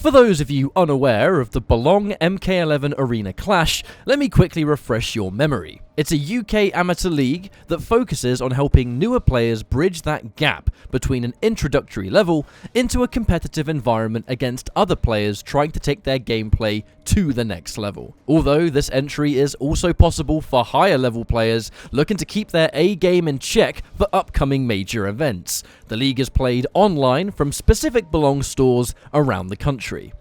For those of you unaware of the Belong MK11 Arena Clash, let me quickly refresh your memory. It's a UK amateur league that focuses on helping newer players bridge that gap between an introductory level into a competitive environment against other players trying to take their gameplay to the next level. Although this entry is also possible for higher level players looking to keep their A game in check for upcoming major events. The league is played online from specific Belong stores around the country.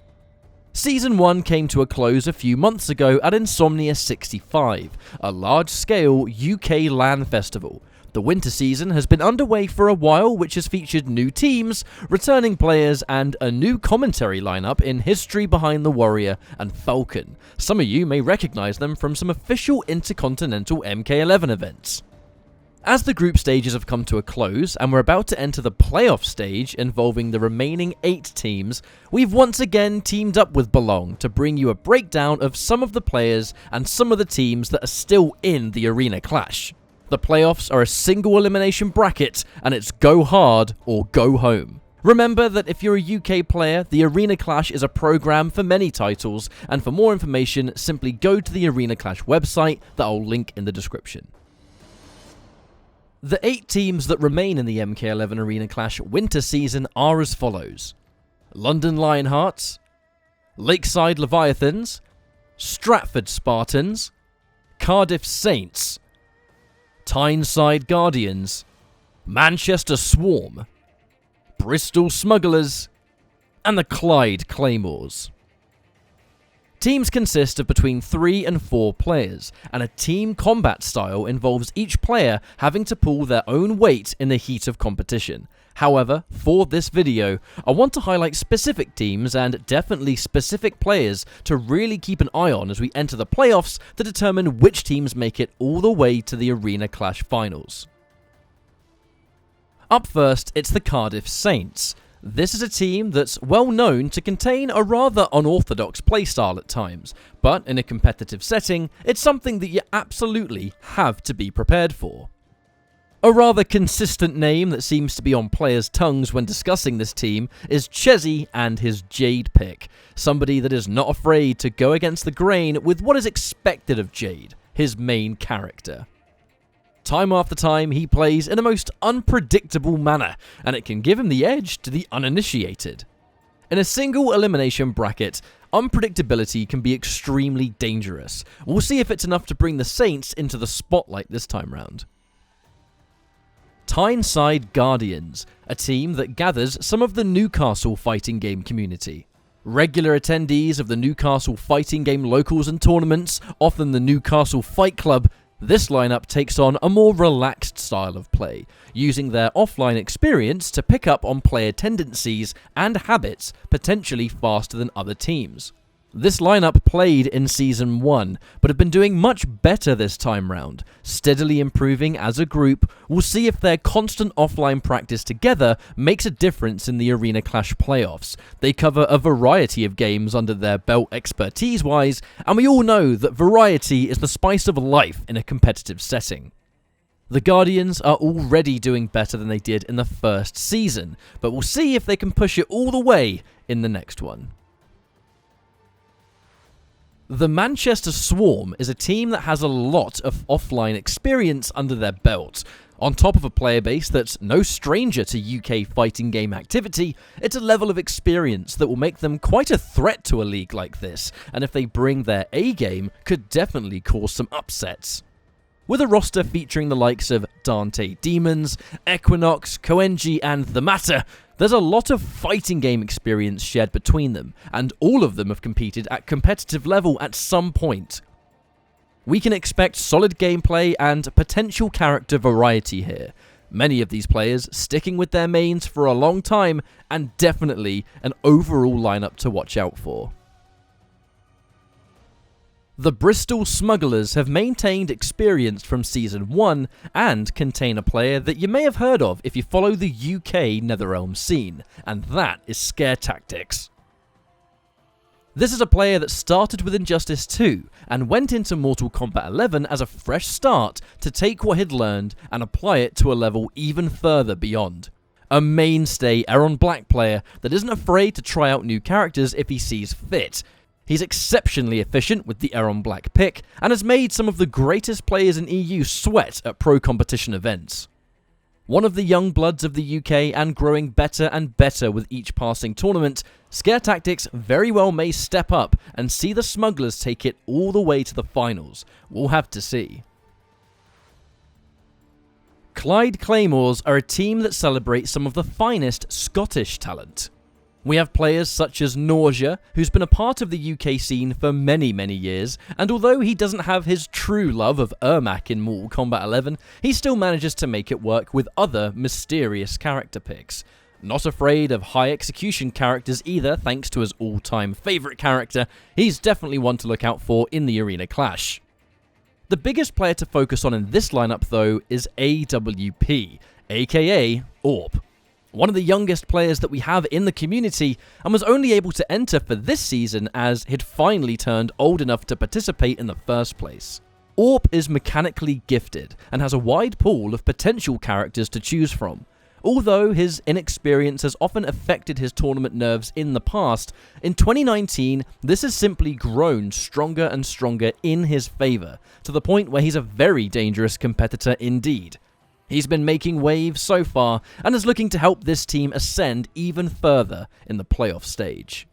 Season 1 came to a close a few months ago at Insomnia 65, a large-scale UK LAN festival. The winter season has been underway for a while, which has featured new teams, returning players, and a new commentary lineup in History Behind the Warrior and Falcon. Some of you may recognise them from some official intercontinental MK11 events. As the group stages have come to a close and we're about to enter the playoff stage involving the remaining 8 teams, we've once again teamed up with Belong to bring you a breakdown of some of the players and some of the teams that are still in the Arena Clash. The playoffs are a single elimination bracket and it's go hard or go home. Remember that if you're a UK player, the Arena Clash is a program for many titles, and for more information simply go to the Arena Clash website that I'll link in the description. The 8 teams that remain in the MK11 Arena Clash winter season are as follows: London Lionhearts, Lakeside Leviathans, Stratford Spartans, Cardiff Saints, Tyneside Guardians, Manchester Swarm, Bristol Smugglers, and the Clyde Claymores. Teams consist of between 3 and 4 players, and a team combat style involves each player having to pull their own weight in the heat of competition. However, for this video, I want to highlight specific teams and definitely specific players to really keep an eye on as we enter the playoffs to determine which teams make it all the way to the Arena Clash finals. Up first, it's the Cardiff Saints. This is a team that's well known to contain a rather unorthodox playstyle at times, but in a competitive setting, it's something that you absolutely have to be prepared for. A rather consistent name that seems to be on players' tongues when discussing this team is Chezzy and his Jade pick, somebody that is not afraid to go against the grain with what is expected of Jade, his main character. Time after time, he plays in a most unpredictable manner, and it can give him the edge to the uninitiated. In a single elimination bracket, unpredictability can be extremely dangerous. We'll see if it's enough to bring the Saints into the spotlight this time round. Tyneside Guardians, a team that gathers some of the Newcastle fighting game community. Regular attendees of the Newcastle fighting game locals and tournaments, often the Newcastle Fight Club, this lineup takes on a more relaxed style of play, using their offline experience to pick up on player tendencies and habits potentially faster than other teams. This lineup played in Season 1, but have been doing much better this time round, steadily improving as a group. We'll see if their constant offline practice together makes a difference in the Arena Clash playoffs. They cover a variety of games under their belt expertise-wise, and we all know that variety is the spice of life in a competitive setting. The Guardians are already doing better than they did in the first season, but we'll see if they can push it all the way in the next one. The Manchester Swarm is a team that has a lot of offline experience under their belt. On top of a player base that's no stranger to UK fighting game activity, it's a level of experience that will make them quite a threat to a league like this, and if they bring their A game, could definitely cause some upsets. With a roster featuring the likes of Dante Demons, Equinox, Koenji, and The Matter, there's a lot of fighting game experience shared between them, and all of them have competed at competitive level at some point. We can expect solid gameplay and potential character variety here. Many of these players sticking with their mains for a long time, and definitely an overall lineup to watch out for. The Bristol Smugglers have maintained experience from Season 1 and contain a player that you may have heard of if you follow the UK Netherrealm scene, and that is Scare Tactics. This is a player that started with Injustice 2 and went into Mortal Kombat 11 as a fresh start to take what he'd learned and apply it to a level even further beyond. a mainstay Erron Black player that isn't afraid to try out new characters if he sees fit. He's exceptionally efficient with the Erron Black pick, and has made some of the greatest players in EU sweat at pro competition events. One of the young bloods of the UK and growing better and better with each passing tournament, Scare Tactics very well may step up and see the Smugglers take it all the way to the finals. We'll have to see. Clyde Claymores are a team that celebrates some of the finest Scottish talent. We have players such as Nausea, who's been a part of the UK scene for many years, and although he doesn't have his true love of Ermac in Mortal Kombat 11, he still manages to make it work with other mysterious character picks. Not afraid of high execution characters either, thanks to his all-time favourite character, he's definitely one to look out for in the Arena Clash. The biggest player to focus on in this lineup though is AWP, aka AWP. One of the youngest players that we have in the community, and was only able to enter for this season as he'd finally turned old enough to participate in the first place. AWP is mechanically gifted and has a wide pool of potential characters to choose from. Although his inexperience has often affected his tournament nerves in the past, in 2019 this has simply grown stronger and stronger in his favour, to the point where he's a very dangerous competitor indeed. He's been making waves so far, and is looking to help this team ascend even further in the playoff stage.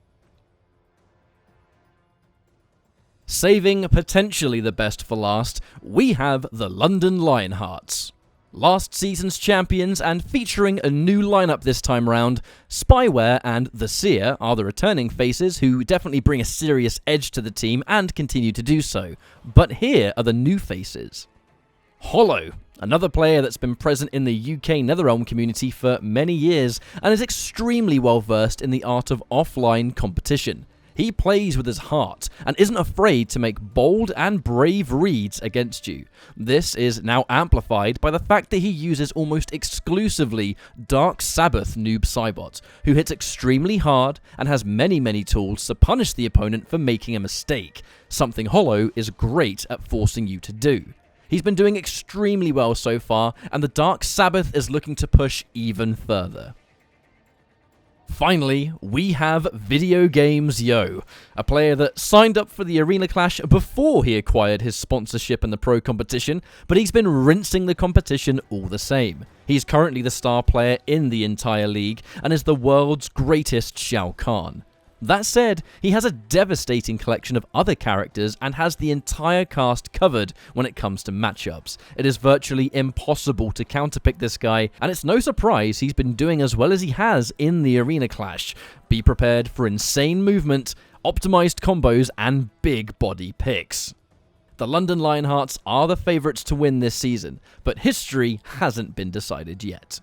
Saving potentially the best for last, we have the London Lionhearts. Last season's champions and featuring a new lineup this time round, Spyware and The Seer are the returning faces who definitely bring a serious edge to the team and continue to do so. But here are the new faces. Hollow, another player that's been present in the UK Netherrealm community for many years and is extremely well versed in the art of offline competition. He plays with his heart and isn't afraid to make bold and brave reads against you. This is now amplified by the fact that he uses almost exclusively Dark Sabbath Noob Cybot, who hits extremely hard and has many tools to punish the opponent for making a mistake, something Hollow is great at forcing you to do. He's been doing extremely well so far, and the Dark Sabbath is looking to push even further. Finally, we have Video Games Yo, a player that signed up for the Arena Clash before he acquired his sponsorship in the pro competition, but he's been rinsing the competition all the same. He's currently the star player in the entire league, and is the world's greatest Shao Kahn. That said, he has a devastating collection of other characters and has the entire cast covered when it comes to matchups. It is virtually impossible to counterpick this guy, and it's no surprise he's been doing as well as he has in the Arena Clash. Be prepared for insane movement, optimized combos, and big body picks. The London Lionhearts are the favourites to win this season, but history hasn't been decided yet.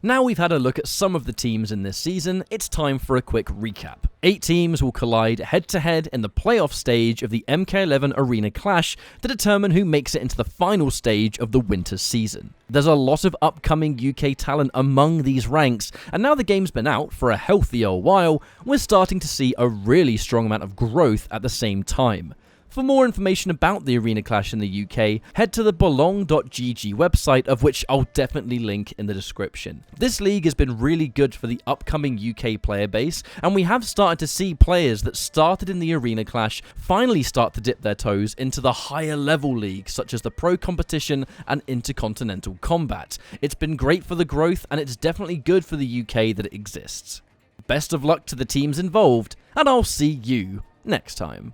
Now we've had a look at some of the teams in this season, it's time for a quick recap. 8 teams will collide head-to-head in the playoff stage of the MK11 Arena Clash to determine who makes it into the final stage of the winter season. There's a lot of upcoming UK talent among these ranks, and now the game's been out for a healthy old while, we're starting to see a really strong amount of growth at the same time. For more information about the Arena Clash in the UK, head to the belong.gg website, of which I'll definitely link in the description. This league has been really good for the upcoming UK player base, and we have started to see players that started in the Arena Clash finally start to dip their toes into the higher level leagues, such as the Pro Competition and Intercontinental Combat. It's been great for the growth, and it's definitely good for the UK that it exists. Best of luck to the teams involved, and I'll see you next time.